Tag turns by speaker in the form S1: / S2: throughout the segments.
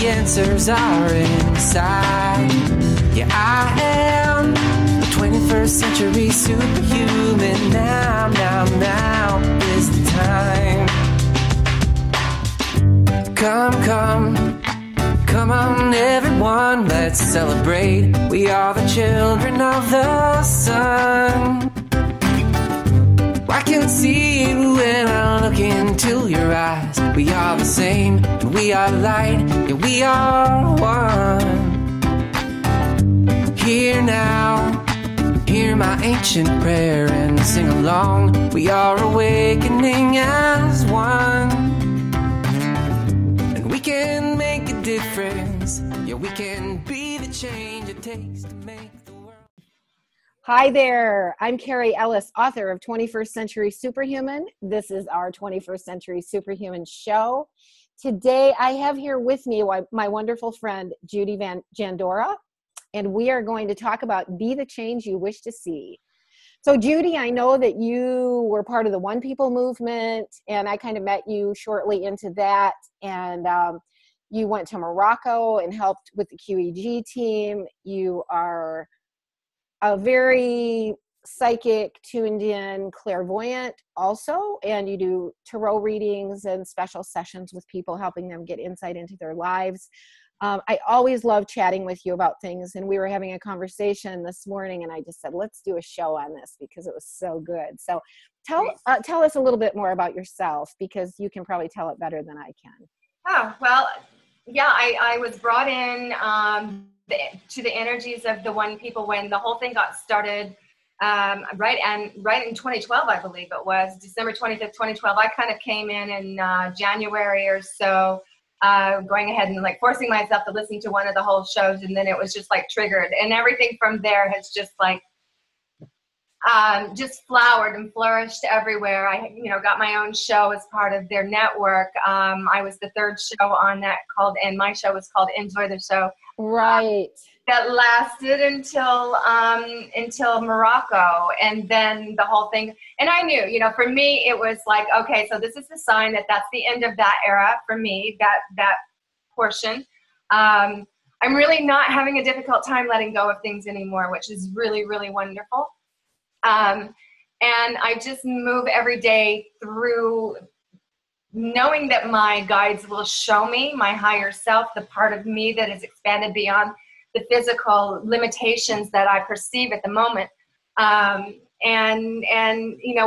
S1: the answers are inside. Yeah, I am the 21st century superhuman. Now is the time. Come on everyone, let's celebrate. We are the children of the sun. I can see you when I look into your eyes. We are the same, and we are light, yeah, we are one. Here now, hear my ancient prayer and sing along. We are awakening as one, and we can make a difference. Yeah, we can be the change it takes to make the world.
S2: Hi there, I'm Carrie Ellis, author of 21st Century Superhuman. This is our 21st Century Superhuman show. Today I have here with me my wonderful friend Judy Jandora, and we are going to talk about Be the Change You Wish to See. So Judy, I know that you were part of the One People movement, and I kind of met you shortly into that, and you went to Morocco and helped with the QEG team. You are a very psychic, tuned in, clairvoyant also, and you do tarot readings and special sessions with people, helping them get insight into their lives. I always love chatting with you about things, and we were having a conversation this morning, and I just said, let's do a show on this because it was so good. So tell us a little bit more about yourself, because you can probably tell it better than I can.
S3: Oh, well, yeah, I was brought in to the energies of the One People when the whole thing got started, right in 2012, I believe it was, December 25th, 2012. I kind of came in January or so, going ahead and like forcing myself to listen to one of the whole shows, and then it was just like triggered, and everything from there has just like just flowered and flourished everywhere. I, got my own show as part of their network. I was the third show on that and my show was called Enjoy the Show.
S2: Right.
S3: That lasted until Morocco, and then the whole thing. And I knew, for me, it was like, okay, so this is the sign that that's the end of that era for me, that portion. I'm really not having a difficult time letting go of things anymore, which is really, really wonderful. And I just move every day through knowing that my guides will show me my higher self, the part of me that is expanded beyond the physical limitations that I perceive at the moment. And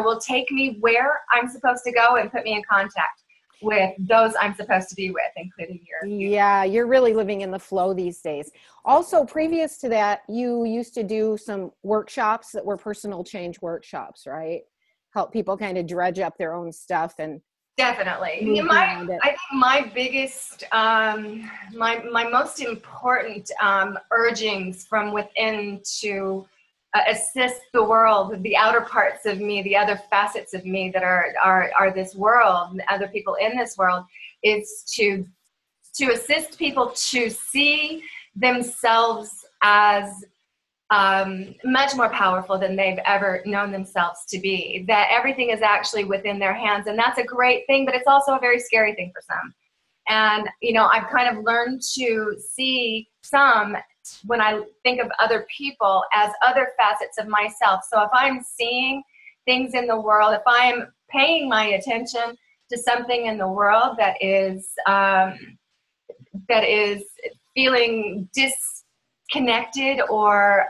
S3: will take me where I'm supposed to go and put me in contact with those I'm supposed to be with, including you.
S2: Yeah, you're really living in the flow these days. Also, previous to that, you used to do some workshops that were personal change workshops, right? Help people kind of dredge up their own stuff and
S3: definitely. I think my biggest, my most important urgings from within to assist the world, the outer parts of me, the other facets of me that are this world, and other people in this world, is to assist people to see themselves as much more powerful than they've ever known themselves to be, that everything is actually within their hands. And that's a great thing, but it's also a very scary thing for some. And, I've kind of learned to see some, when I think of other people, as other facets of myself. So if I'm seeing things in the world, if I'm paying my attention to something in the world that is feeling disconnected or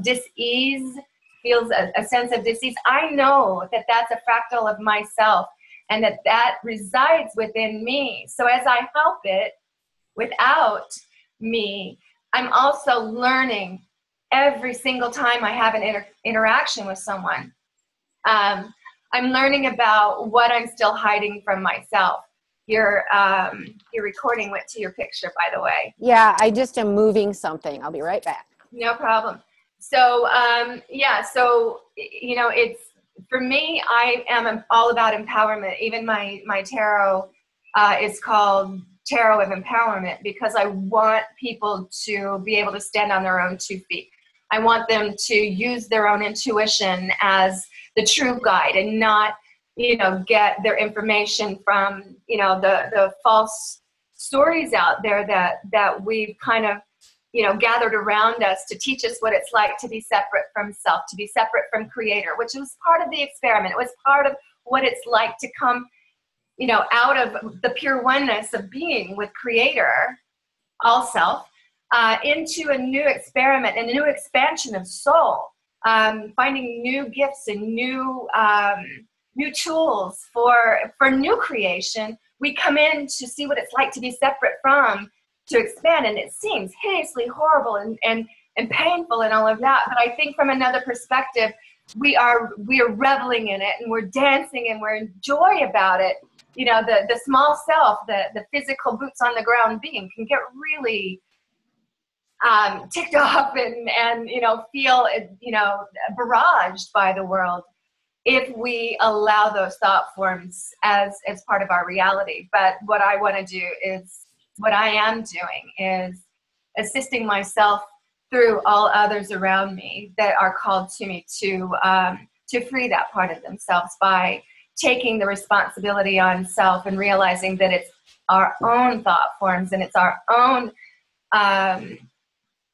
S3: dis-ease, feels a sense of dis-ease, I know that that's a fractal of myself, and that resides within me. So as I help it without me, I'm also learning every single time I have an interaction with someone. I'm learning about what I'm still hiding from myself. Your recording went to your picture, by the way.
S2: Yeah, I just am moving something. I'll be right back.
S3: No problem. So, it's, for me, I am all about empowerment. Even my tarot is called Tarot of Empowerment, because I want people to be able to stand on their own 2 feet. I want them to use their own intuition as the true guide, and not, get their information from, the false stories out there that we've kind of, gathered around us to teach us what it's like to be separate from self, to be separate from creator, which was part of the experiment. It was part of what it's like to come, out of the pure oneness of being with creator, all self, into a new experiment and a new expansion of soul, finding new gifts and new tools for new creation. We come in to see what it's like to be separate from, to expand, and it seems hideously horrible and painful and all of that. But I think from another perspective, we are reveling in it, and we're dancing, and we're in joy about it. The small self, the physical boots on the ground being can get really ticked off and feel barraged by the world if we allow those thought forms as part of our reality. But what I am doing is assisting myself through all others around me that are called to me to free that part of themselves by taking the responsibility on self and realizing that it's our own thought forms and it's our own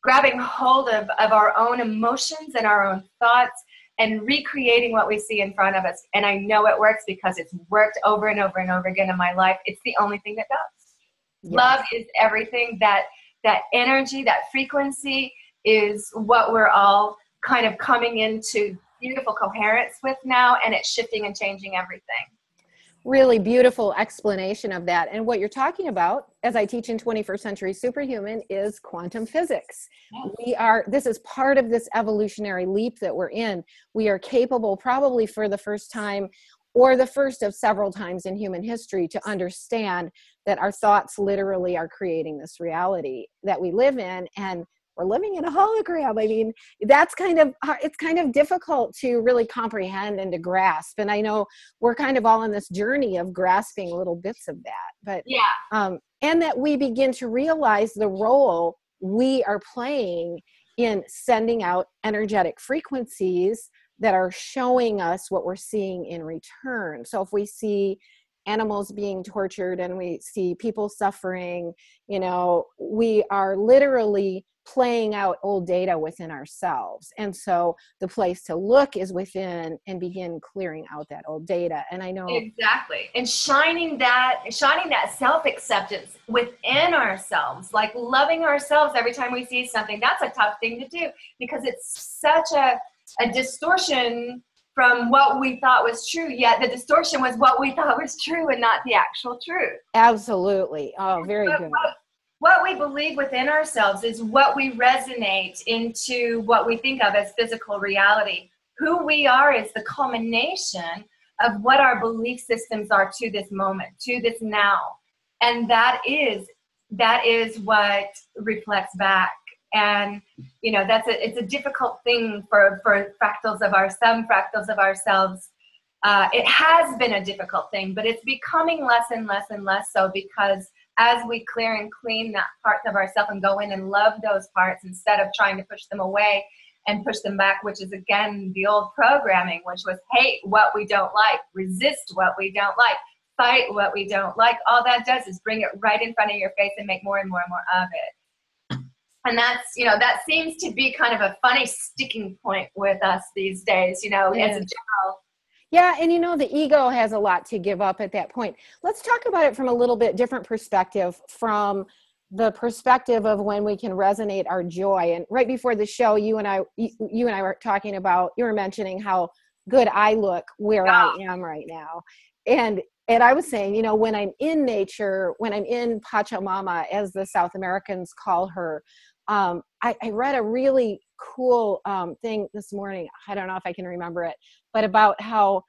S3: grabbing hold of our own emotions and our own thoughts and recreating what we see in front of us. And I know it works because it's worked over and over and over again in my life. It's the only thing that does. Yes. Love is everything. That energy, that frequency is what we're all kind of coming into beautiful coherence with now, and it's shifting and changing everything.
S2: Really beautiful explanation of that. And what you're talking about, as I teach in 21st Century Superhuman, is quantum physics. Yes. This is part of this evolutionary leap that we're in. We are capable, probably for the first time, or the first of several times in human history, to understand that our thoughts literally are creating this reality that we live in, and we're living in a hologram. I mean, it's kind of difficult to really comprehend and to grasp. And I know we're kind of all on this journey of grasping little bits of that. But yeah, and that we begin to realize the role we are playing in sending out energetic frequencies that are showing us what we're seeing in return. So if we see animals being tortured and we see people suffering, we are literally playing out old data within ourselves. And so the place to look is within and begin clearing out that old data. And I know
S3: exactly. And shining that self-acceptance within ourselves, like loving ourselves every time we see something. That's a tough thing to do because it's such a distortion from what we thought was true, yet the distortion was what we thought was true and not the actual truth.
S2: Absolutely. Oh, very good.
S3: What we believe within ourselves is what we resonate into what we think of as physical reality. Who we are is the culmination of what our belief systems are to this moment, to this now. And that is what reflects back. And, it's a difficult thing for some fractals of ourselves. It has been a difficult thing, but it's becoming less and less and less so, because as we clear and clean that parts of ourselves and go in and love those parts instead of trying to push them away and push them back, which is again the old programming, which was hate what we don't like, resist what we don't like, fight what we don't like. All that does is bring it right in front of your face and make more and more and more of it. And that's, that seems to be kind of a funny sticking point with us these days, as a general.
S2: Yeah, and the ego has a lot to give up at that point. Let's talk about it from a little bit different perspective, from the perspective of when we can resonate our joy. And right before the show, you and I were talking about, you were mentioning how good I look where I am right now. And I was saying, when I'm in nature, when I'm in Pachamama, as the South Americans call her, I read a really cool thing this morning. I don't know if I can remember it, but about how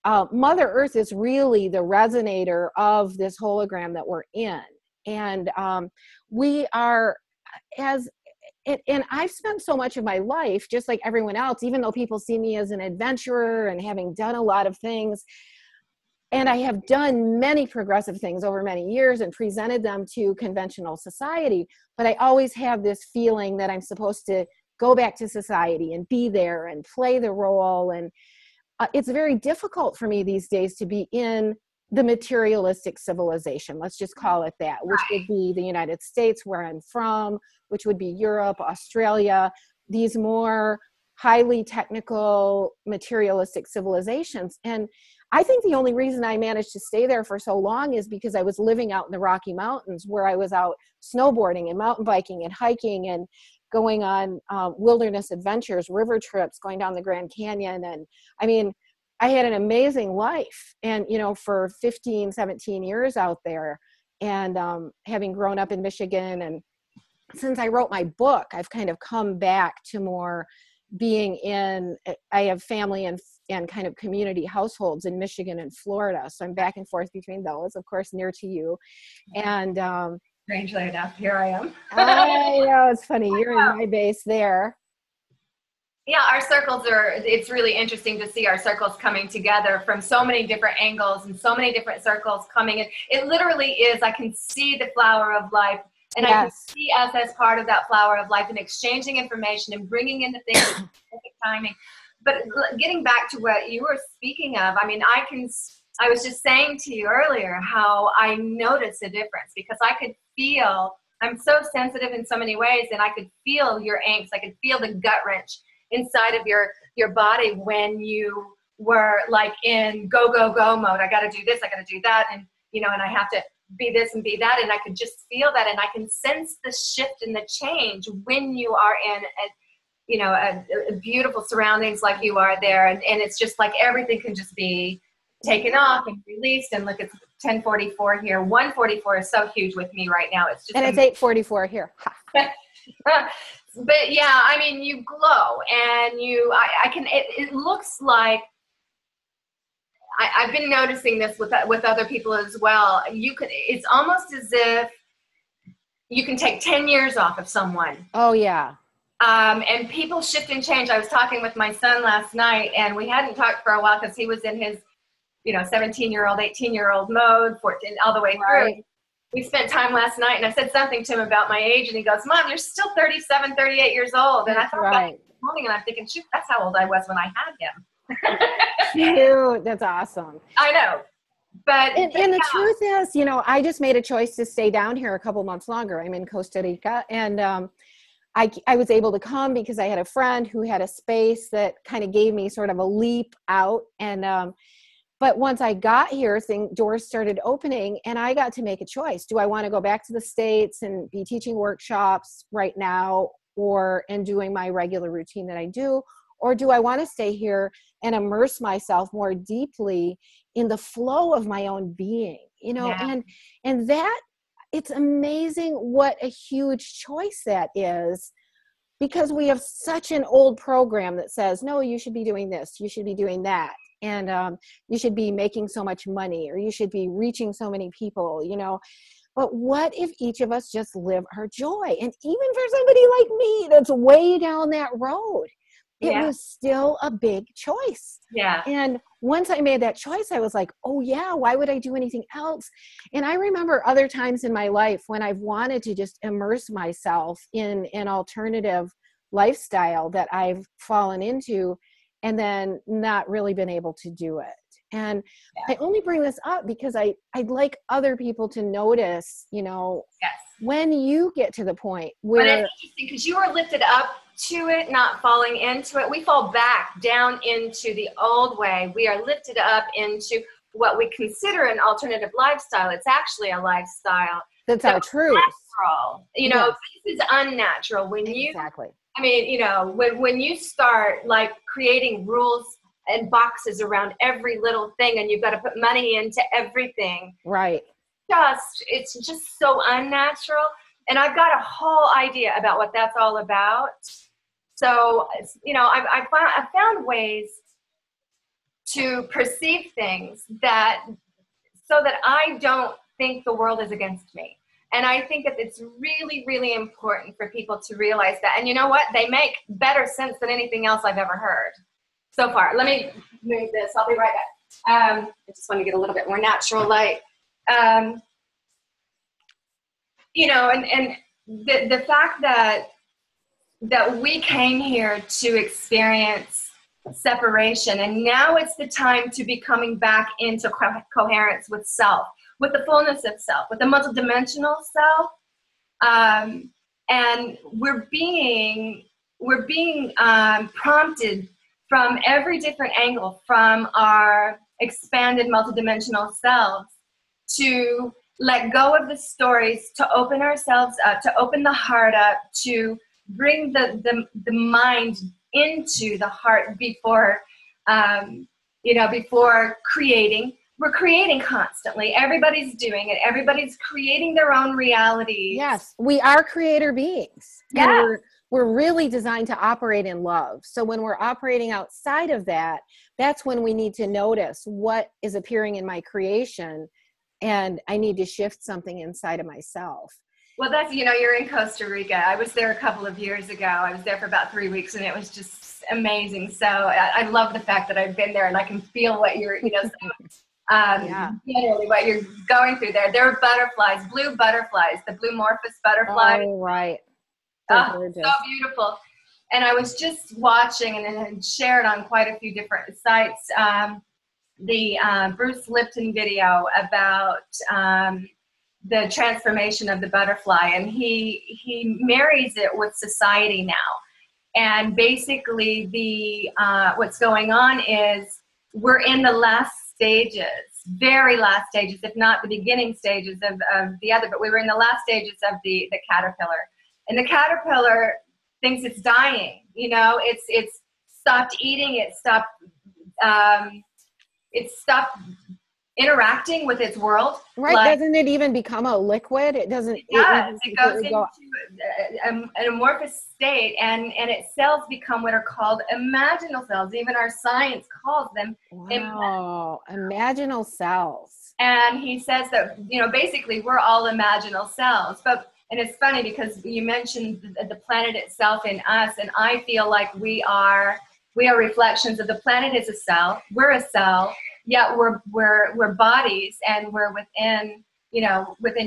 S2: Mother Earth is really the resonator of this hologram that we're in. And we are, and I've spent so much of my life, just like everyone else, even though people see me as an adventurer and having done a lot of things, and I have done many progressive things over many years and presented them to conventional society, but I always have this feeling that I'm supposed to go back to society and be there and play the role. And it's very difficult for me these days to be in the materialistic civilization, let's just call it that, which would be the United States, where I'm from, which would be Europe, Australia, these more highly technical, materialistic civilizations. And I think the only reason I managed to stay there for so long is because I was living out in the Rocky Mountains, where I was out snowboarding and mountain biking and hiking and going on wilderness adventures, river trips, going down the Grand Canyon. And I mean, I had an amazing life, and, you know, for 15, 17 years out there, and having grown up in Michigan. And since I wrote my book, I've kind of come back to more being in, I have family and kind of community households in Michigan and Florida. So I'm back and forth between those, of course, near to you. And
S3: strangely enough, here I am.
S2: I know, it's funny. You're in my base there.
S3: Yeah, our circles it's really interesting to see our circles coming together from so many different angles and so many different circles coming in. It literally is, I can see the flower of life, and I can see us as part of that flower of life and exchanging information and bringing in the things at specific timing. But getting back to what you were speaking of, I mean, I was just saying to you earlier how I noticed a difference, because I could feel, I'm so sensitive in so many ways, and I could feel your angst. I could feel the gut wrench inside of your body when you were like in go mode. I got to do this, I got to do that, and you know, and I have to be this and be that, and I could just feel that, and I can sense the shift and the change when you are in a beautiful surroundings like you are there, and it's just like everything can just be taken off and released. And look, it's 10:44 here. 1:44 is so huge with me right now. It's just,
S2: and it's 8:44 here.
S3: But yeah, I mean, you glow, and it looks like, I've been noticing this with other people as well. It's almost as if you can take 10 years off of someone.
S2: Oh yeah.
S3: And people shift and change. I was talking with my son last night, and we hadn't talked for a while because he was in his, 17-year-old, 18-year-old mode, 14, all the way through. We spent time last night, and I said something to him about my age, and he goes, "Mom, you're still 37, 38 years old." And I thought about it this morning, and I'm thinking, shoot, that's how old I was when I had him.
S2: Cute. That's awesome.
S3: I know. But
S2: and the truth is, I just made a choice to stay down here a couple months longer. I'm in Costa Rica, and I was able to come because I had a friend who had a space that kind of gave me sort of a leap out. And but once I got here, doors started opening, and I got to make a choice. Do I want to go back to the States and be teaching workshops right now, and doing my regular routine that I do? Or do I want to stay here and immerse myself more deeply in the flow of my own being? And that, it's amazing what a huge choice that is, because we have such an old program that says, no, you should be doing this, you should be doing that, and you should be making so much money, or you should be reaching so many people, But what if each of us just live our joy? And even for somebody like me that's way down that road, it was still a big choice.
S3: Yeah.
S2: And once I made that choice, I was like, oh yeah, why would I do anything else? And I remember other times in my life when I've wanted to just immerse myself in an alternative lifestyle that I've fallen into, and then not really been able to do it. And I only bring this up because I'd like other people to notice, when you get to the point where...
S3: But it's interesting because you are lifted up to it, not falling into it. We fall back down into the old way. We are lifted up into what we consider an alternative lifestyle. It's actually a lifestyle.
S2: That's our truth.
S3: Natural. This is unnatural.
S2: Exactly.
S3: I mean, when you start like creating rules and boxes around every little thing, and you've got to put money into everything.
S2: Right.
S3: It's just so unnatural. And I've got a whole idea about what that's all about. So, I found ways to perceive things so that I don't think the world is against me. And I think that it's really, really important for people to realize that. And you know what? They make better sense than anything else I've ever heard so far. Let me move this. I'll be right back. I just want to get a little bit more natural light. And the fact that we came here to experience separation. And now it's the time to be coming back into coherence with self, with the fullness of self, with the multidimensional self. And we're being prompted from every different angle from our expanded multidimensional selves to let go of the stories, to open ourselves up, to open the heart up, to bring the mind into the heart before, before creating. We're creating constantly. Everybody's doing it. Everybody's creating their own reality.
S2: Yes, we are creator beings.
S3: Yeah.
S2: And we're really designed to operate in love. So when we're operating outside of that, that's when we need to notice what is appearing in my creation, and I need to shift something inside of myself.
S3: Well, that's, you're in Costa Rica. I was there a couple of years ago. I was there for about 3 weeks, and it was just amazing. So I love the fact that I've been there, and I can feel what you're, generally what you're going through there. There are butterflies, blue butterflies, the blue morphous butterfly.
S2: Oh, right.
S3: Oh, so beautiful. And I was just watching and had shared on quite a few different sites the Bruce Lipton video about the transformation of the butterfly, and he marries it with society now. And basically the what's going on is we're in the last stages, very last stages, if not the beginning stages of the other, but we were in the last stages of the caterpillar. And the caterpillar thinks it's dying, it's stopped eating, it stopped interacting with its world.
S2: Right. Doesn't it even become a liquid? It doesn't.
S3: It does. It goes into an amorphous state, and its cells become what are called imaginal cells. Even our science calls them
S2: imaginal cells.
S3: And he says that, basically we're all imaginal cells. And it's funny because you mentioned the planet itself in us, and I feel like we are reflections of the planet. Is a cell. We're a cell. Yet we're bodies, and we're within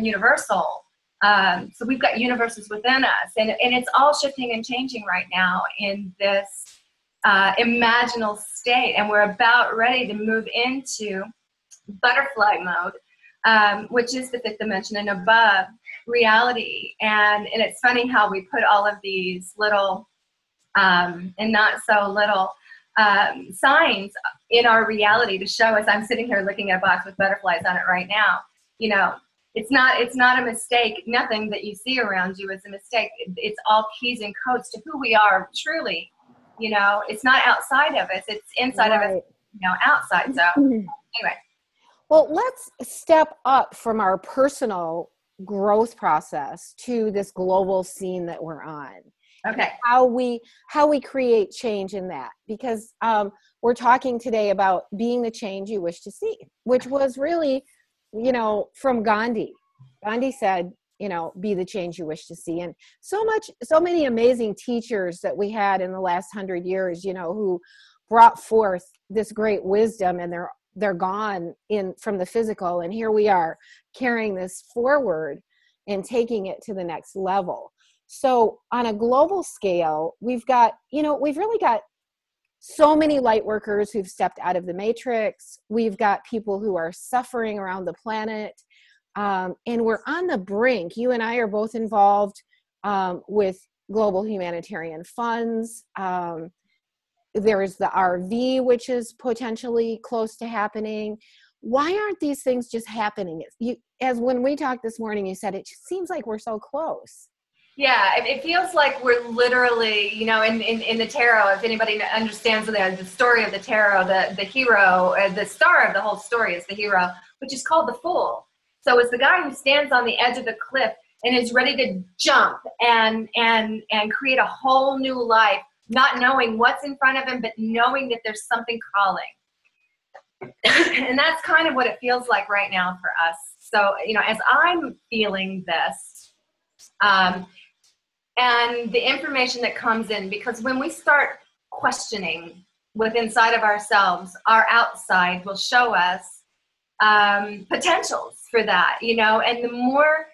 S3: universal. So we've got universes within us, and it's all shifting and changing right now in this imaginal state, and we're about ready to move into butterfly mode, which is the fifth dimension and above reality. And it's funny how we put all of these little and not so little signs in our reality to show us. I'm sitting here looking at a box with butterflies on it right now. It's not a mistake. Nothing that you see around you is a mistake. It's all keys and codes to who we are truly. It's not outside of us. It's inside of us, outside. So anyway.
S2: Well, let's step up from our personal growth process to this global scene that we're on.
S3: Okay.
S2: How we create change in that, because we're talking today about being the change you wish to see, which was really, from Gandhi. Gandhi said, be the change you wish to see. And so many amazing teachers that we had in the last 100 years, who brought forth this great wisdom, and they're gone from the physical. And here we are carrying this forward and taking it to the next level. So on a global scale, we've really got so many light workers who've stepped out of the matrix. We've got people who are suffering around the planet. And we're on the brink. You and I are both involved with global humanitarian funds. There is the RV, which is potentially close to happening. Why aren't these things just happening? As when we talked this morning, you said it just seems like we're so close.
S3: Yeah, it feels like we're literally, in the tarot, if anybody understands the story of the tarot, the hero, the star of the whole story is the hero, which is called the Fool. So it's the guy who stands on the edge of the cliff and is ready to jump and create a whole new life, not knowing what's in front of him, but knowing that there's something calling. And that's kind of what it feels like right now for us. So, as I'm feeling this, and the information that comes in, because when we start questioning within inside of ourselves, our outside will show us potentials for that, and the more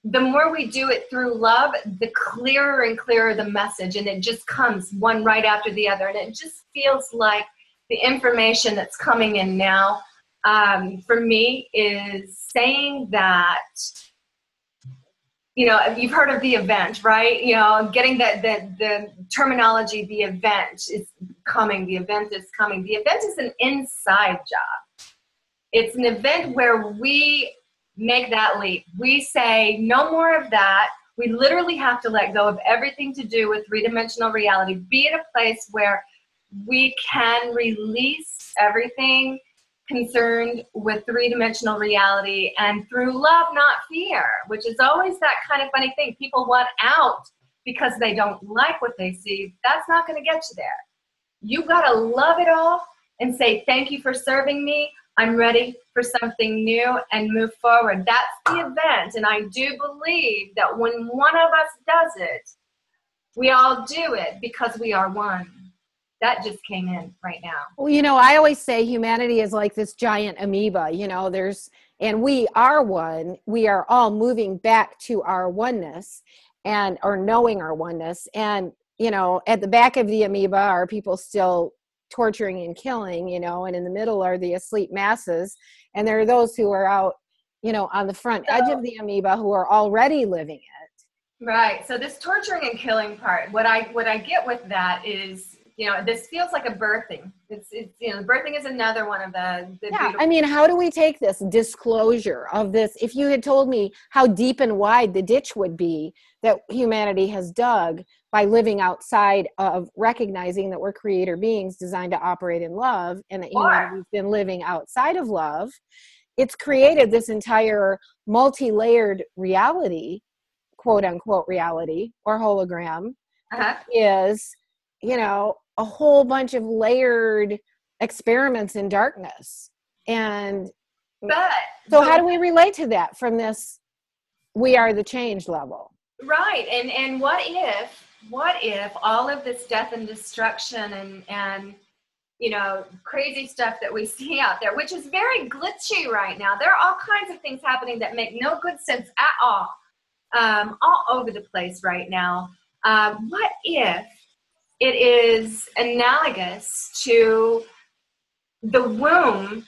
S3: the more we do it through love, the clearer and clearer the message, and it just comes one right after the other. And it just feels like the information that's coming in now, for me, is saying that, you know, you've heard of the event, right? You know, getting the terminology, the event is coming, the event is coming. The event is an inside job. It's an event where we make that leap. We say, no more of that. We literally have to let go of everything to do with three-dimensional reality. Be at a place where we can release everything concerned with three-dimensional reality, and through love, not fear, which is always that kind of funny thing. People want out because they don't like what they see. That's not going to get you there. You got to love it all and say, thank you for serving me. I'm ready for something new, and move forward. That's the event. And I do believe that when one of us does it, we all do it because we are one. That just came in right now.
S2: Well, you know, I always say humanity is like this giant amoeba, you know, and we are one. We are all moving back to our oneness, or knowing our oneness. And, you know, at the back of the amoeba are people still torturing and killing, you know, and in the middle are the asleep masses. And there are those who are out, you know, on the front edge of the amoeba who are already living it.
S3: Right. So this torturing and killing part, what I get with that is, you know, this feels like a birthing. It's you know, birthing is another one of the
S2: yeah. I mean, how do we take this disclosure of this? If you had told me how deep and wide the ditch would be that humanity has dug by living outside of recognizing that we're creator beings designed to operate in love, and that humanity's been living outside of love, it's created this entire multi-layered reality, quote unquote reality or hologram, is, you know, a whole bunch of layered experiments in darkness. And so how do we relate to that from this we are the change level?
S3: Right. And what if all of this death and destruction and you know, crazy stuff that we see out there, which is very glitchy right now. There are all kinds of things happening that make no good sense at all over the place right now. What if it is analogous to the womb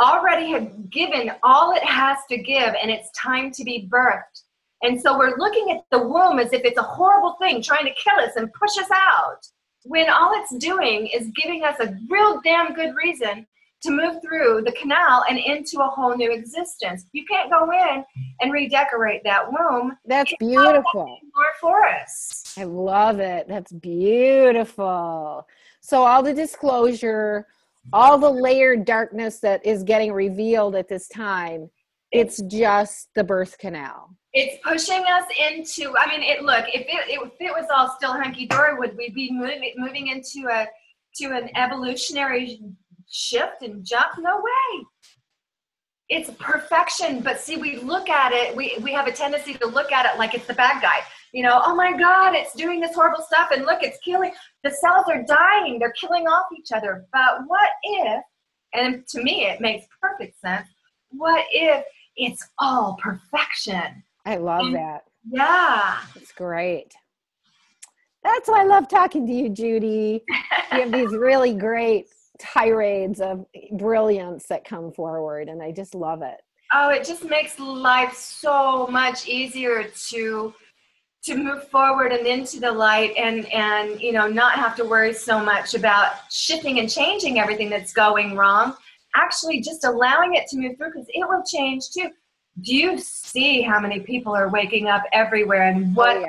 S3: already had given all it has to give, and it's time to be birthed? And so we're looking at the womb as if it's a horrible thing trying to kill us and push us out, when all it's doing is giving us a real damn good reason to move through the canal and into a whole new existence. You can't go in and redecorate that womb.
S2: That's beautiful.
S3: More for us.
S2: I love it. That's beautiful. So all the disclosure, all the layered darkness that is getting revealed at this time, it's just the birth canal.
S3: It's pushing us into, I mean, if it was all still hunky-dory, would we be moving into an evolutionary shift and jump? No way. It's perfection. But see, we look at it, we have a tendency to look at it like it's the bad guy. You know, oh my God, it's doing this horrible stuff, and look, it's killing, the cells are dying, they're killing off each other. But what if, and to me it makes perfect sense, what if it's all perfection?
S2: I love that.
S3: Yeah.
S2: It's great. That's why I love talking to you, Judy. You have these really great tirades of brilliance that come forward, and I just love it.
S3: Oh, it just makes life so much easier to move forward and into the light, and you know, not have to worry so much about shifting and changing everything that's going wrong. Actually just allowing it to move through, because it will change too. Do you see how many people are waking up everywhere, and what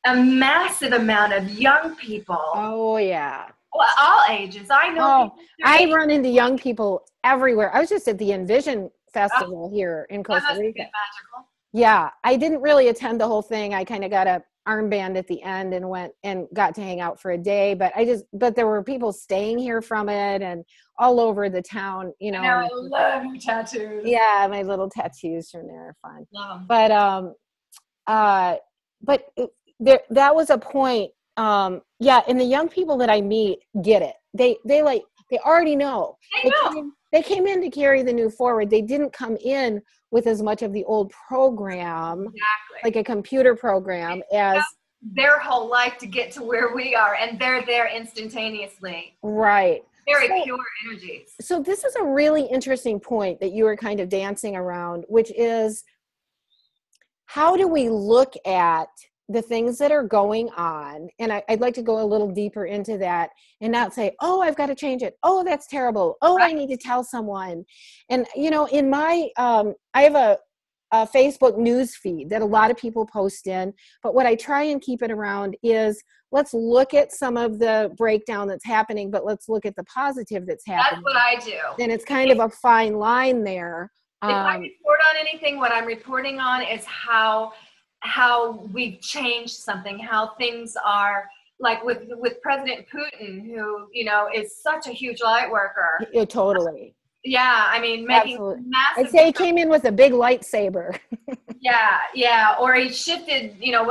S3: a massive amount of young people?
S2: Oh, yeah.
S3: Well, all ages. I know.
S2: I run into young people everywhere. I was just at the Envision Festival here in Costa Rica.
S3: Magical.
S2: Yeah, I didn't really attend the whole thing. I kind of got a armband at the end and went and got to hang out for a day. But there were people staying here from it and all over the town. You know,
S3: I love your tattoos.
S2: Yeah, my little tattoos from there are fun.
S3: Love them.
S2: But that was a point. And the young people that I meet get it. They already know. they came in to carry the new forward. They didn't come in with as much of the old program,
S3: exactly,
S2: like a computer program, as
S3: their whole life to get to where we are, and they're there instantaneously.
S2: Right.
S3: Very pure energies.
S2: So this is a really interesting point that you were kind of dancing around, which is, how do we look at the things that are going on? And I'd like to go a little deeper into that and not say, oh, I've got to change it. Oh, that's terrible. Oh, right. I need to tell someone. And, you know, in my, I have a Facebook news feed that a lot of people post in, but what I try and keep it around is, let's look at some of the breakdown that's happening, but let's look at the positive that's happening.
S3: That's what I do.
S2: And it's kind of a fine line there.
S3: If I report on anything, what I'm reporting on is how we've changed something, how things are, like with President Putin, who, you know, is such a huge light worker.
S2: Yeah, totally.
S3: Yeah, I mean, making massive.
S2: I'd say he came in with a big lightsaber.
S3: yeah, or he shifted, you know,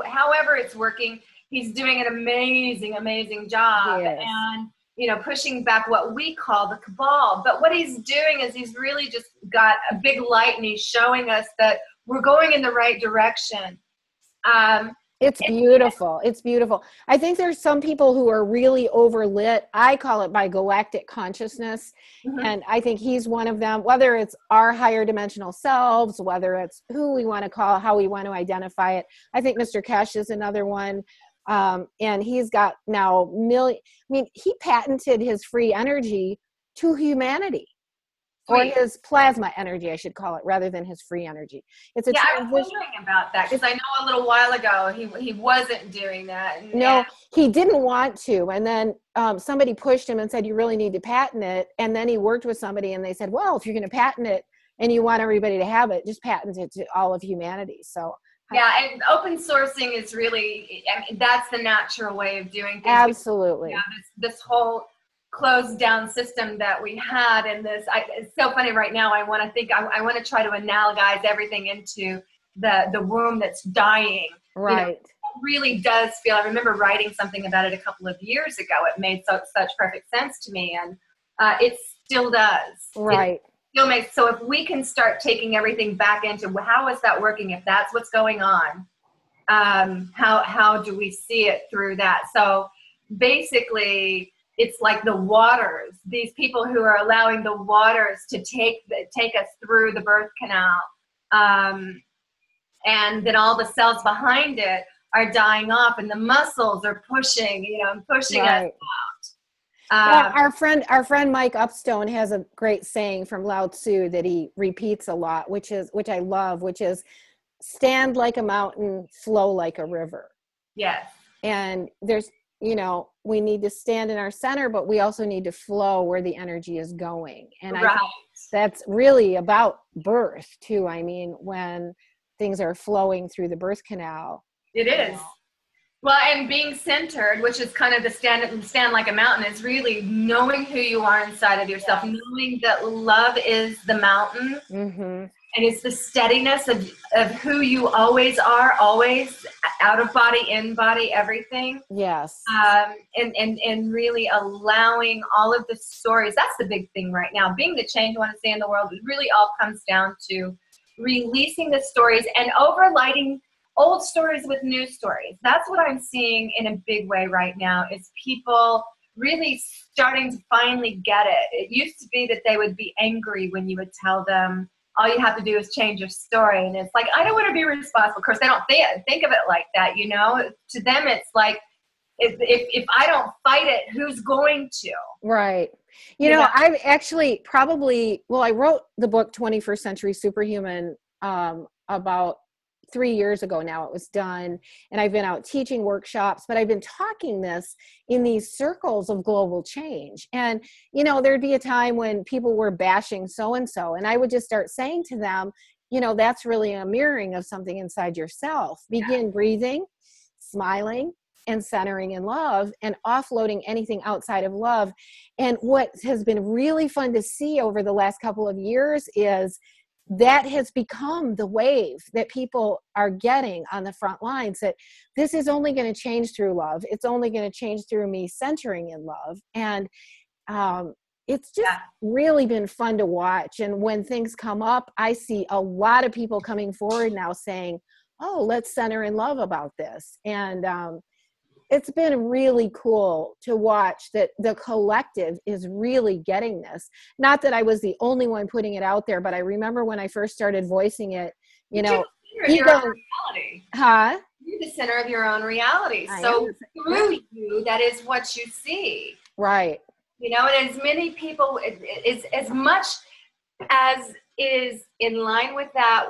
S3: however it's working, he's doing an amazing job. Yes. And, you know, pushing back what we call the cabal. But what he's doing is he's really just got a big light, and he's showing us that we're going in the right direction.
S2: It's beautiful. It's beautiful. I think there's some people who are really overlit. I call it by galactic consciousness. Mm-hmm. And I think he's one of them, whether it's our higher dimensional selves, whether it's who we want to call, how we want to identify it. I think Mr. Keshe is another one. And he's got now he patented his free energy to humanity, or his plasma energy, I should call it, rather than his free energy. It's a transition.
S3: I was wondering about that, because I know a little while ago he wasn't doing that.
S2: No, he didn't want to, and then somebody pushed him and said, you really need to patent it. And then he worked with somebody, and they said, well, if you're going to patent it and you want everybody to have it, just patent it to all of humanity. So
S3: yeah, and open sourcing is really, I mean, that's the natural way of doing things.
S2: Absolutely.
S3: Yeah, this whole closed down system that we had, and it's so funny right now. I want to try to analogize everything into the womb that's dying.
S2: Right. You know,
S3: it really does feel, I remember writing something about it a couple of years ago. It made such perfect sense to me, and it still does.
S2: Right.
S3: So if we can start taking everything back into, how is that working? If that's what's going on, how do we see it through that? So basically, it's like the waters, these people who are allowing the waters to take us through the birth canal, and then all the cells behind it are dying off, and the muscles are pushing us out.
S2: Our friend Mike Upstone has a great saying from Lao Tzu that he repeats a lot, which I love, which is, stand like a mountain, flow like a river.
S3: Yes.
S2: And there's, we need to stand in our center, but we also need to flow where the energy is going. And I think that's really about birth too. I mean, when things are flowing through the birth canal.
S3: It is. Well, and being centered, which is kind of the stand like a mountain, is really knowing who you are inside of yourself, knowing that love is the mountain, and it's the steadiness of who you always are, always out of body, in body, everything.
S2: Yes.
S3: And really allowing all of the stories. That's the big thing right now. Being the change you want to see in the world, it really all comes down to releasing the stories and overlighting old stories with new stories. That's what I'm seeing in a big way right now, is people really starting to finally get it. It used to be that they would be angry when you would tell them, all you have to do is change your story. And it's like, I don't want to be responsible. Of course, they don't think of it like that, To them, it's like, if I don't fight it, who's going to?
S2: Right. I've actually I wrote the book 21st Century Superhuman about 3 years ago now. It was done, and I've been out teaching workshops, but I've been talking this in these circles of global change. And there'd be a time when people were bashing so-and-so, and I would just start saying to them, that's really a mirroring of something inside yourself. Begin breathing, smiling, and centering in love, and offloading anything outside of love. And what has been really fun to see over the last couple of years is that has become the wave that people are getting on the front lines, that this is only going to change through love. It's only going to change through me centering in love. And it's just really been fun to watch. And when things come up, I see a lot of people coming forward now saying, oh, let's center in love about this. And it's been really cool to watch that the collective is really getting this. Not that I was the only one putting it out there, but I remember when I first started voicing it, you know,
S3: ego, reality.
S2: Huh?
S3: You're the center of your own reality. So through you, that is what you see.
S2: Right.
S3: You know, and as many people, is as much as is in line with that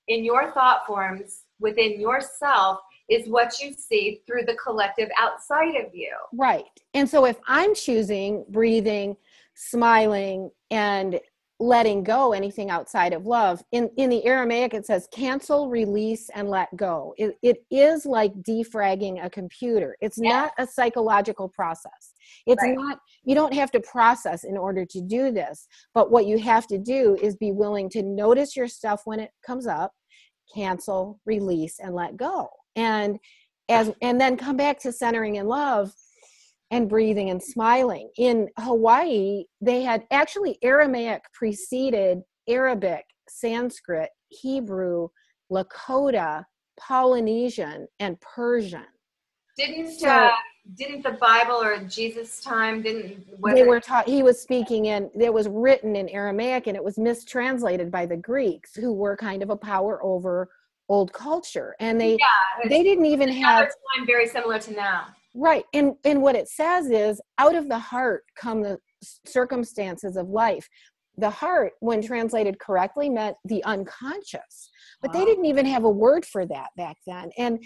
S3: in your thought forms within yourself is what you see through the collective outside of you.
S2: Right. And so if I'm choosing breathing, smiling, and letting go anything outside of love, in the Aramaic, it says cancel, release, and let go. It is like defragging a computer. It's not a psychological process. It's not, you don't have to process in order to do this. But what you have to do is be willing to notice your stuff when it comes up, cancel, release, and let go. And then come back to centering in love and breathing and smiling. In Hawaii, they had actually Aramaic preceded Arabic, Sanskrit, Hebrew, Lakota, Polynesian, and Persian.
S3: Didn't the Bible or Jesus' time
S2: he was speaking in, it was written in Aramaic, and it was mistranslated by the Greeks, who were kind of a power over old culture. And they didn't even have
S3: time very similar to now.
S2: Right. And what it says is, out of the heart come the circumstances of life. The heart, when translated correctly, meant the unconscious. But they didn't even have a word for that back then. And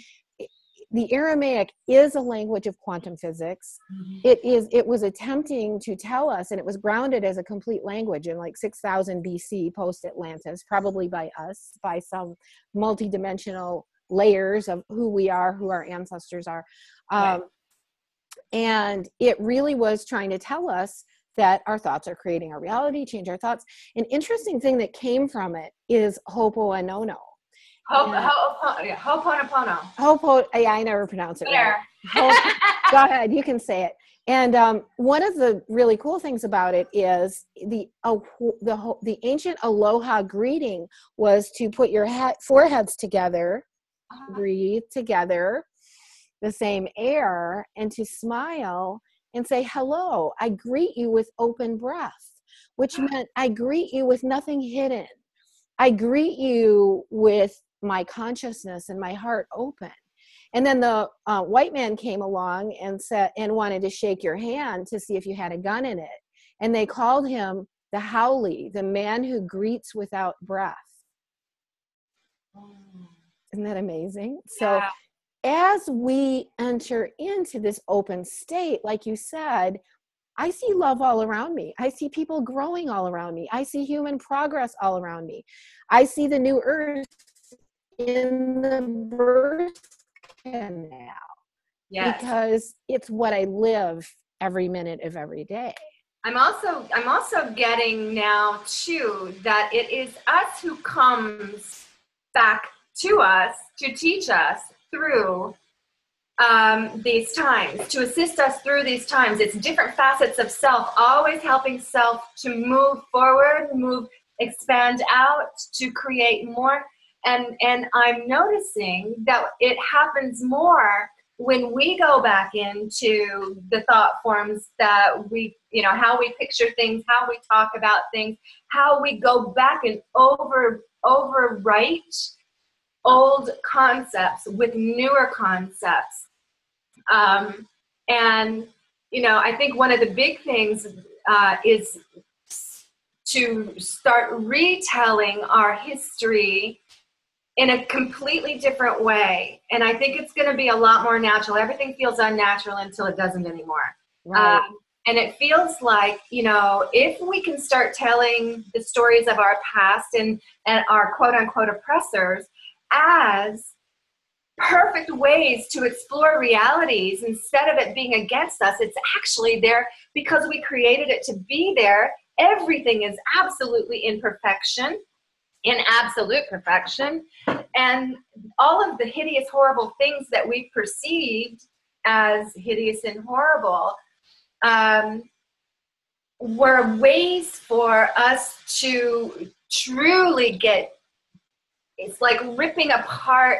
S2: the Aramaic is a language of quantum physics. Mm-hmm. It was attempting to tell us, and it was grounded as a complete language in like 6000 BC, post-Atlantis, probably by us, by some multidimensional layers of who we are, who our ancestors are. And it really was trying to tell us that our thoughts are creating our reality, change our thoughts. An interesting thing that came from it is Ho'oponopono.
S3: Ho'oponopono.
S2: I never pronounce it right. Go ahead, you can say it. And one of the really cool things about it is the ancient aloha greeting was to put your foreheads together, breathe together, the same air, and to smile and say, hello, I greet you with open breath, which meant I greet you with nothing hidden. I greet you with my consciousness and my heart open. And then the white man came along and said, and wanted to shake your hand to see if you had a gun in it. And they called him the Haole, the man who greets without breath. Isn't that amazing? So as we enter into this open state, like you said, I see love all around me. I see people growing all around me. I see human progress all around me. I see the new earth in the birth canal. Yes. Because it's what I live every minute of every day.
S3: I'm also getting now too that it is us who comes back to us to teach us through these times, to assist us through these times. It's different facets of self, always helping self to move forward, expand out, to create more. And I'm noticing that it happens more when we go back into the thought forms that we, how we picture things, how we talk about things, how we go back and overwrite old concepts with newer concepts. And, I think one of the big things is to start retelling our history in a completely different way. And I think it's going to be a lot more natural. Everything feels unnatural until it doesn't anymore. Right. And it feels like, if we can start telling the stories of our past and our quote unquote oppressors as perfect ways to explore realities, instead of it being against us, it's actually there because we created it to be there. Everything is absolutely in absolute perfection. And all of the hideous, horrible things that we perceived as hideous and horrible, were ways for us to truly get, it's like ripping apart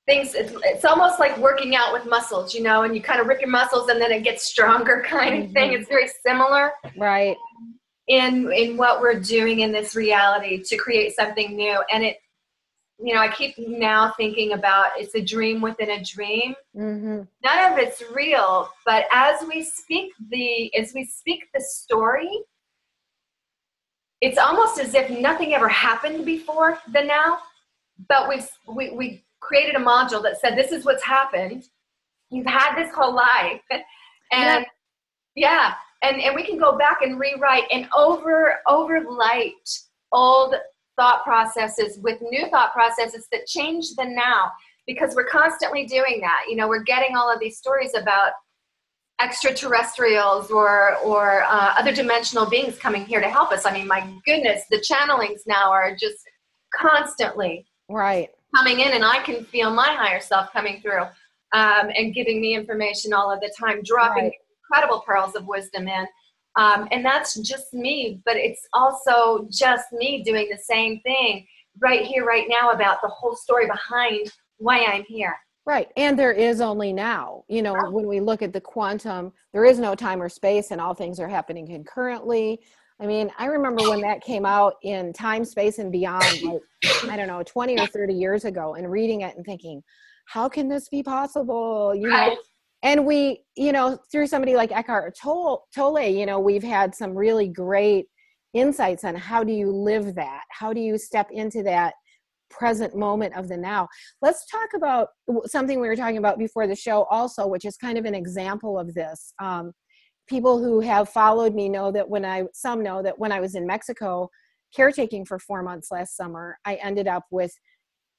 S3: things. It's almost like working out with muscles, you know, and you kind of rip your muscles and then it gets stronger kind of thing. It's very similar.
S2: Right.
S3: In what we're doing in this reality to create something new. And it, you know, I keep now thinking about it's a dream within a dream. None of it's real, but as we speak the story, it's almost as if nothing ever happened before the now, but we created a module that said, this is what's happened. You've had this whole life. And yeah. And we can go back and rewrite and overlight old thought processes with new thought processes that change the now, because we're constantly doing that. You know, we're getting all of these stories about extraterrestrials or other dimensional beings coming here to help us. I mean, my goodness, the channelings now are just constantly coming in, and I can feel my higher self coming through and giving me information all of the time, dropping incredible pearls of wisdom in. And that's just me, but it's also just me doing the same thing right here, right now, about the whole story behind why I'm here.
S2: Right. And there is only now. You know, when we look at the quantum, there is no time or space, and all things are happening concurrently. I mean, I remember when that came out in Time, Space, and Beyond, like, I don't know, 20 or 30 years ago, and reading it and thinking, how can this be possible? You know, and we, you know, through somebody like Eckhart Tolle, you know, we've had some really great insights on how do you live that? How do you step into that present moment of the now? Let's talk about something we were talking about before the show also, which is kind of an example of this. People who have followed me know that when I was in Mexico caretaking for 4 months last summer, I ended up with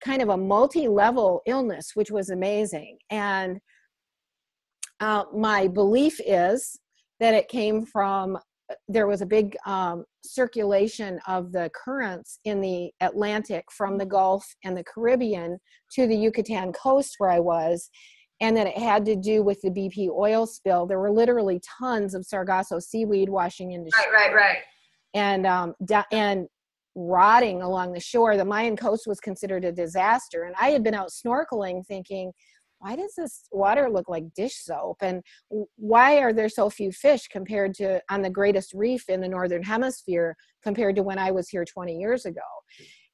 S2: kind of a multi-level illness, which was amazing. And my belief is that it came from, there was a big circulation of the currents in the Atlantic from the Gulf and the Caribbean to the Yucatan coast where I was, and that it had to do with the BP oil spill. There were literally tons of Sargasso seaweed washing into shore. And rotting along the shore. The Mayan coast was considered a disaster, and I had been out snorkeling thinking, why does this water look like dish soap? And why are there so few fish compared to on the greatest reef in the Northern Hemisphere compared to when I was here 20 years ago?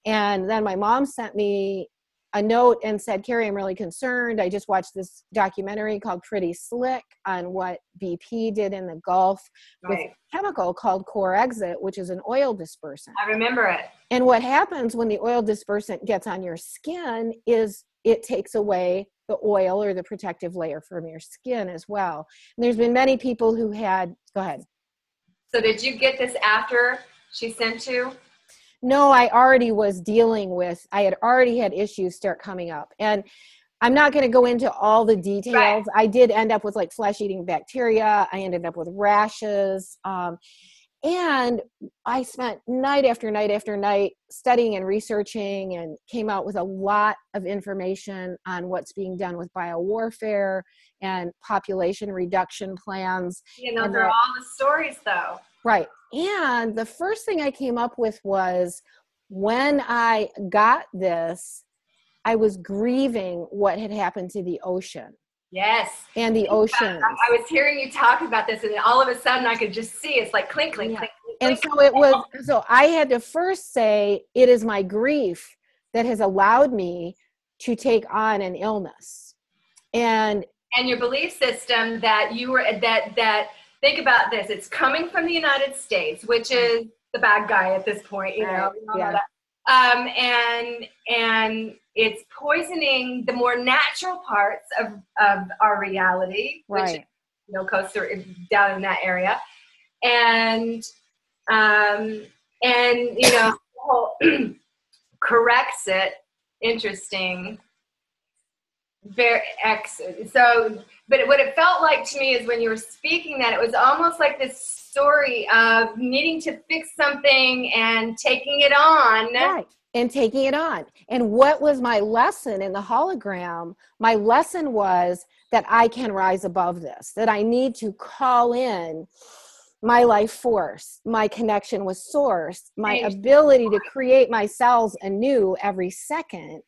S2: And then my mom sent me a note and said, Carrie, I'm really concerned. I just watched this documentary called Pretty Slick on what BP did in the Gulf with a chemical called Core Exit, which is an oil dispersant.
S3: I remember it.
S2: And what happens when the oil dispersant gets on your skin is it takes away the oil or the protective layer from your skin as well. And there's been many people who had, go ahead.
S3: So did you get this after she sent you?
S2: No, I already was dealing with, I had already had issues start coming up. And I'm not going to go into all the details. I did end up with like flesh-eating bacteria. I ended up with rashes. And I spent night after night after night studying and researching, and came out with a lot of information on what's being done with biowarfare and population reduction plans.
S3: You know, they're all the stories though.
S2: Right. And the first thing I came up with was, when I got this, I was grieving what had happened to the ocean.
S3: Yes.
S2: And the ocean.
S3: I was hearing you talk about this, and all of a sudden I could just see it's like clink, clink, clink.
S2: And so it was, so I had to first say, it is my grief that has allowed me to take on an illness. And
S3: your belief system that you were, that think about this, it's coming from the United States, which is the bad guy at this point, you know.
S2: Yeah.
S3: And it's poisoning the more natural parts of our reality, which is, you know, coastal down in that area, and you know, corrects it. Interesting. very so, but what it felt like to me is when you were speaking that, it was almost like this story of needing to fix something and taking it on.
S2: Right. And taking it on. And what was my lesson in the hologram? My lesson was that I can rise above this, that I need to call in my life force, my connection with source, my ability to create my cells anew every second,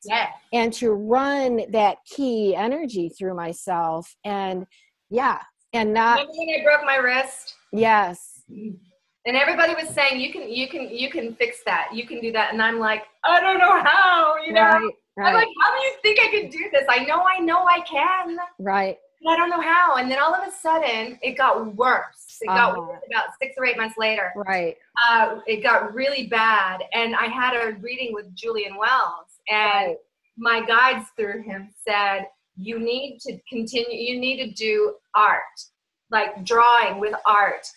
S2: and to run that key energy through myself. And not.
S3: Remember when I broke my wrist?
S2: Yes.
S3: And everybody was saying, you can fix that. You can do that. And I'm like, I don't know how, you know? Right. I'm like, how do you think I can do this? I know I can.
S2: Right.
S3: But I don't know how. And then all of a sudden, it got worse. It got worse about 6 or 8 months later.
S2: Right.
S3: It got really bad. And I had a reading with Julian Wells. And my guides through him said, you need to continue. You need to do art, like drawing with art.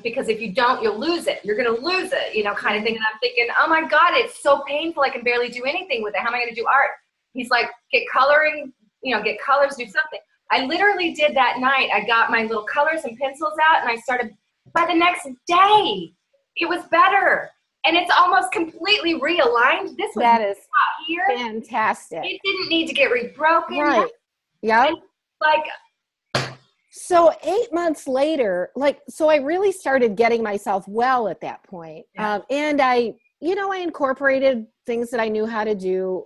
S3: Because if you don't, you'll lose it. You're going to lose it, you know, kind of thing. And I'm thinking, oh my God, it's so painful. I can barely do anything with it. How am I going to do art? He's like, get coloring, get colors, do something. I literally did that night. I got my little colors and pencils out and I started. By the next day, it was better. And it's almost completely realigned. This was
S2: that is
S3: here.
S2: Fantastic.
S3: It didn't need to get rebroken.
S2: Right. Yeah. So 8 months later, so I really started getting myself well at that point. Yeah. And I incorporated things that I knew how to do.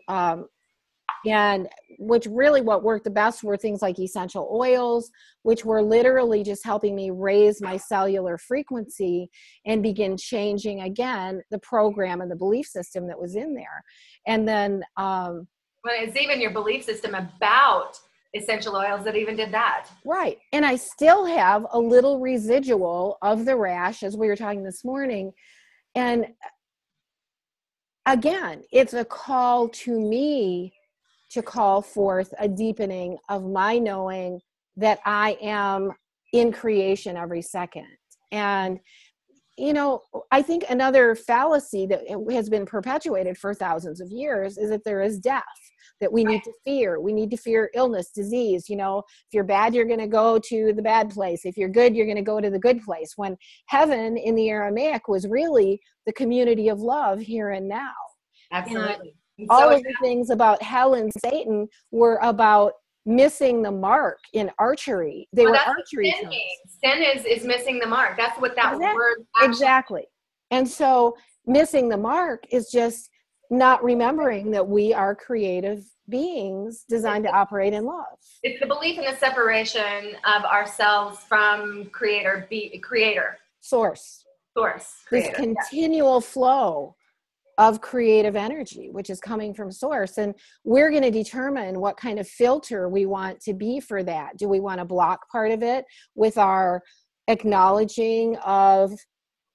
S2: And which really what worked the best were things like essential oils, which were literally just helping me raise my cellular frequency and begin changing again the program and the belief system that was in there. And then
S3: well, it's even your belief system about essential oils that even did that.
S2: Right. And I still have a little residual of the rash, as we were talking this morning. And again, it's a call to me to call forth a deepening of my knowing that I am in creation every second. And, I think another fallacy that has been perpetuated for thousands of years is that there is death, that we need to fear. We need to fear illness, disease. If you're bad, you're going to go to the bad place. If you're good, you're going to go to the good place. When heaven in the Aramaic was really the community of love here and now.
S3: Absolutely.
S2: All of the things about hell and Satan were about missing the mark in archery. They were archery terms.
S3: Sin is missing the mark. That's what that word
S2: exactly. And so missing the mark is just not remembering that we are creative beings designed to operate in love.
S3: It's the belief in the separation of ourselves from creator.
S2: Source.
S3: Creator,
S2: this continual flow of creative energy, which is coming from source. And we're going to determine what kind of filter we want to be for that. Do we want to block part of it with our acknowledging of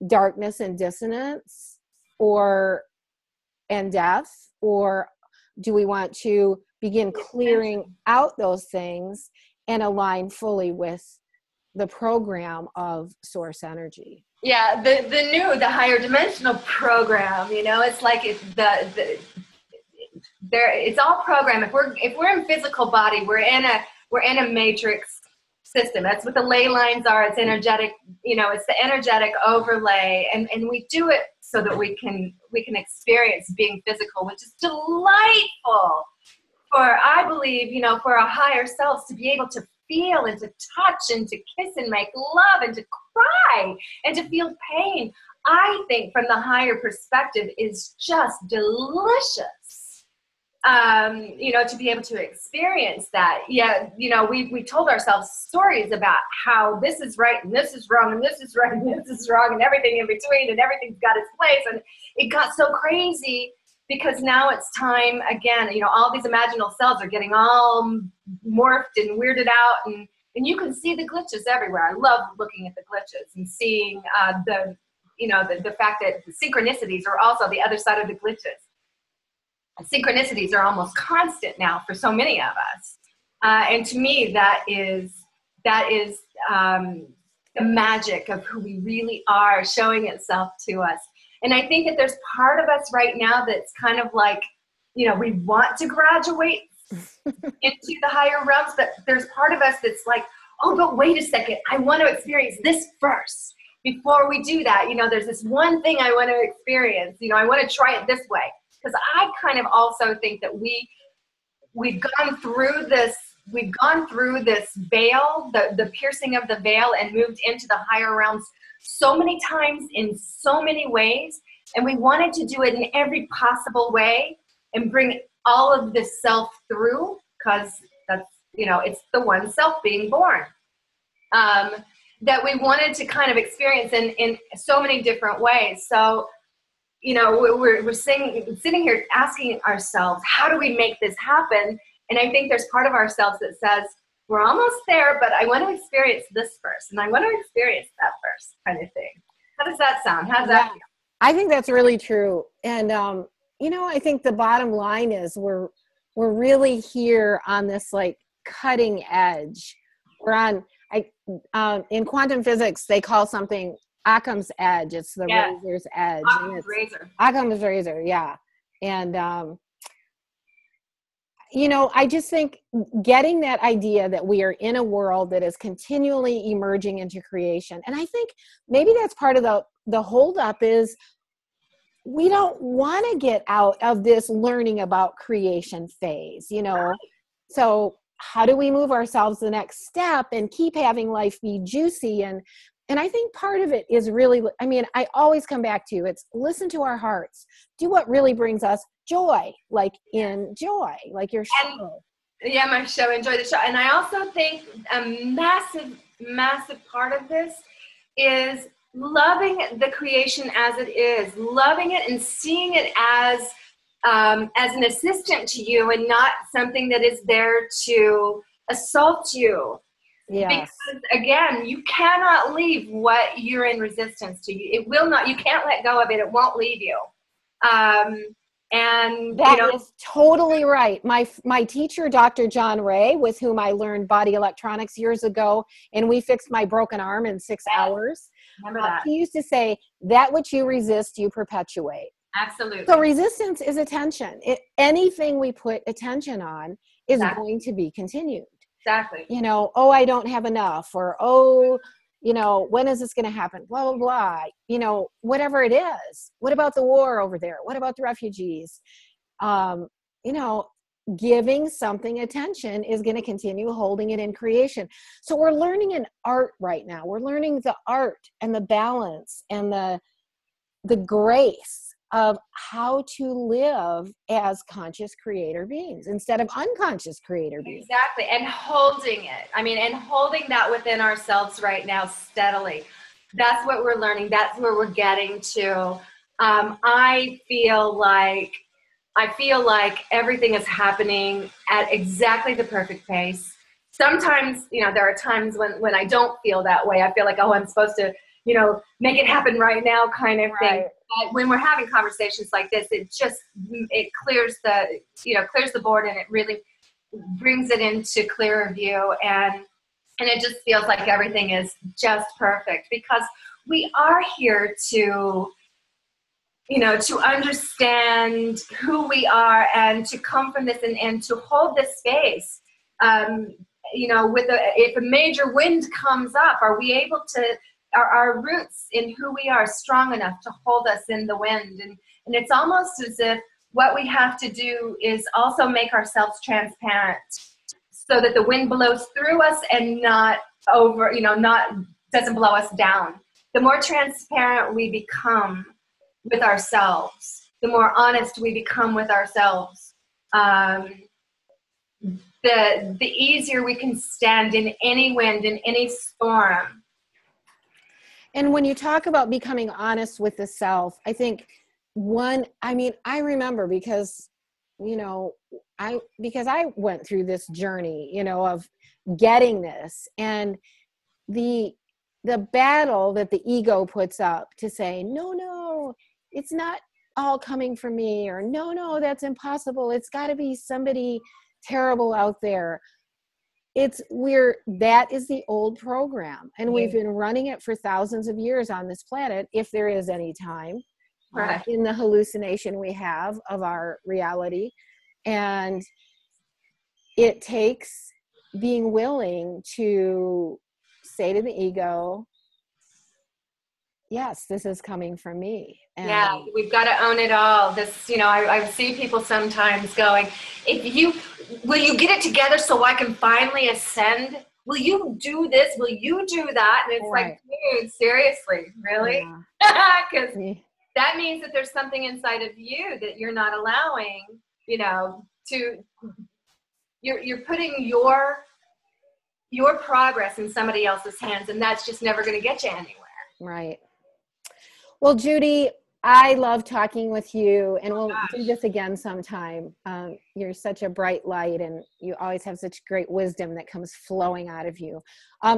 S2: darkness and dissonance and death? Or do we want to begin clearing out those things and align fully with the program of source energy?
S3: Yeah, the higher dimensional program, it's like it's all program. If we're in physical body, we're in a matrix system. That's what the ley lines are. It's energetic, it's the energetic overlay, and we do it so that we can experience being physical, which is delightful for, I believe, for our higher selves to be able to feel and to touch and to kiss and make love and to cry and to feel pain. I think from the higher perspective is just delicious, to be able to experience that. Yeah, we told ourselves stories about how this is right and this is wrong and this is right and this is wrong and everything in between and everything's got its place. And it got so crazy because now it's time again, all these imaginal cells are getting all morphed and weirded out, and you can see the glitches everywhere. I love looking at the glitches and seeing the fact that the synchronicities are also the other side of the glitches. Synchronicities are almost constant now for so many of us. And to me, that is the magic of who we really are showing itself to us. And I think that there's part of us right now that's kind of like, we want to graduate into the higher realms, but there's part of us that's like, oh, but wait a second, I want to experience this first before we do that. You know, there's this one thing I want to experience. You know, I want to try it this way. Because I kind of also think that we've gone through this veil, the piercing of the veil, and moved into the higher realms so many times in so many ways. And we wanted to do it in every possible way and bring all of this self through, because that's, you know, it's the one self being born, that we wanted to kind of experience in so many different ways. So, you know, we're sitting here asking ourselves, how do we make this happen? And I think there's part of ourselves that says, we're almost there, but I want to experience this first, and I want to experience that first, kind of thing. How does that sound? How does that feel?
S2: I think that's really true. And, you know, I think the bottom line is we're really here on this like cutting edge. We're on, in quantum physics, they call something Occam's edge. It's the razor's edge. Occam's razor. Yeah. And, you know, I just think getting that idea that we are in a world that is continually emerging into creation. And I think maybe that's part of the holdup is we don't want to get out of this learning about creation phase, you know? Right. So how do we move ourselves the next step and keep having life be juicy? And I think part of it is really, I mean, I always come back to, it's listen to our hearts, do what really brings us joy, like enjoy, like your show.
S3: Yeah, my show, enjoy the show. And I also think a massive, massive part of this is loving the creation as it is, loving it and seeing it as an assistant to you and not something that is there to assault you.
S2: Yes.
S3: Because again, you cannot leave what you're in resistance to. It will not, you can't let go of it. It won't leave you. And
S2: that is totally right. My teacher, Dr. John Ray, with whom I learned body electronics years ago, and we fixed my broken arm in 6 hours.
S3: Remember that.
S2: He used to say, that which you resist, you perpetuate.
S3: Absolutely.
S2: So resistance is attention. Anything we put attention on is going to be continued.
S3: Exactly.
S2: You know, oh, I don't have enough, or, oh, you know, when is this going to happen? Blah, blah, blah. You know, whatever it is. What about the war over there? What about the refugees? You know, giving something attention is going to continue holding it in creation. So we're learning an art right now. We're learning the art and the balance and the grace of how to live as conscious creator beings instead of unconscious creator beings.
S3: Exactly. And holding it. I mean, and holding that within ourselves right now steadily. That's what we're learning. That's where we're getting to. I feel like everything is happening at exactly the perfect pace. Sometimes, you know, there are times when I don't feel that way. I feel like, oh, I'm supposed to, you know, make it happen right now kind of thing. But when we're having conversations like this, it clears the board, and it really brings it into clearer view. And it just feels like everything is just perfect, because we are here to, you know, to understand who we are and to come from this and to hold this space. You know, if a major wind comes up, are we able to, are our roots in who we are strong enough to hold us in the wind? And it's almost as if what we have to do is also make ourselves transparent so that the wind blows through us and not over, you know, doesn't blow us down. The more transparent we become with ourselves, the more honest we become with ourselves, the easier we can stand in any wind, in any storm.
S2: And when you talk about becoming honest with the self, I think I remember because I went through this journey, you know, of getting this, and the battle that the ego puts up to say, no, it's not all coming from me, or no, that's impossible. It's got to be somebody terrible out there. That is the old program, and we've been running it for thousands of years on this planet, if there is any time, in the hallucination we have of our reality. And it takes being willing to say to the ego, yes, this is coming from me. And
S3: yeah, we've got to own it all. This, I see people sometimes going, will you get it together so I can finally ascend? Will you do this? Will you do that? And it's like, dude, seriously, really? Because that means that there's something inside of you that you're not allowing, you're putting your progress in somebody else's hands, and that's just never going to get you anywhere.
S2: Right. Well, Judy, I love talking with you, and we'll do this again sometime. You're such a bright light, and you always have such great wisdom that comes flowing out of you.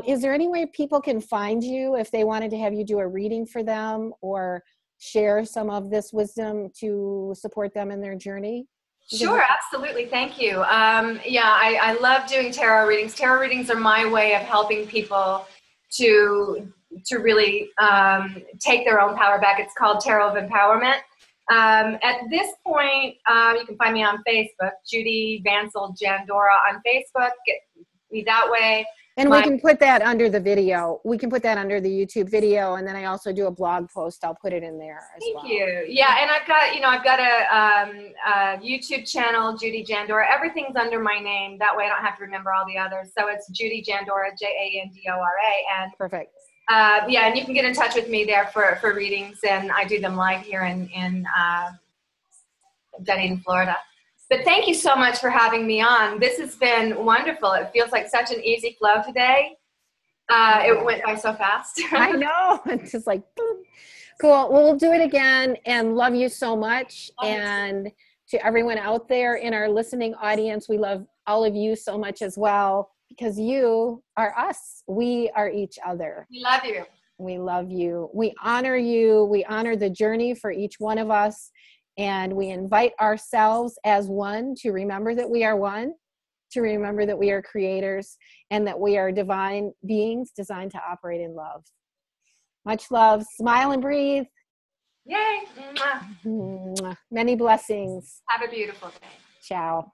S2: Is there any way people can find you if they wanted to have you do a reading for them or share some of this wisdom to support them in their journey?
S3: Sure, absolutely. Thank you. I love doing tarot readings. Tarot readings are my way of helping people to really take their own power back. It's called Tarot of Empowerment. At this point, you can find me on Facebook, Judy Jandora on Facebook. Get me that way.
S2: And we can put that under the video. We can put that under the YouTube video, and then I also do a blog post. I'll put it in there as well.
S3: Thank you. Yeah, and I've got a YouTube channel, Judy Jandora. Everything's under my name. That way, I don't have to remember all the others. So it's Judy Jandora, Jandora, and
S2: perfect.
S3: And you can get in touch with me there for readings, and I do them live here in Dunedin, Florida. But thank you so much for having me on. This has been wonderful. It feels like such an easy flow today. It went by so fast.
S2: I know. It's just like, boom. Cool. Well, we'll do it again, and love you so much. And to everyone out there in our listening audience, we love all of you so much as well, because you are us. We are each other.
S3: We love you.
S2: We love you. We honor you. We honor the journey for each one of us. And we invite ourselves as one to remember that we are one, to remember that we are creators, and that we are divine beings designed to operate in love. Much love. Smile and breathe.
S3: Yay.
S2: Many blessings.
S3: Have a beautiful day.
S2: Ciao.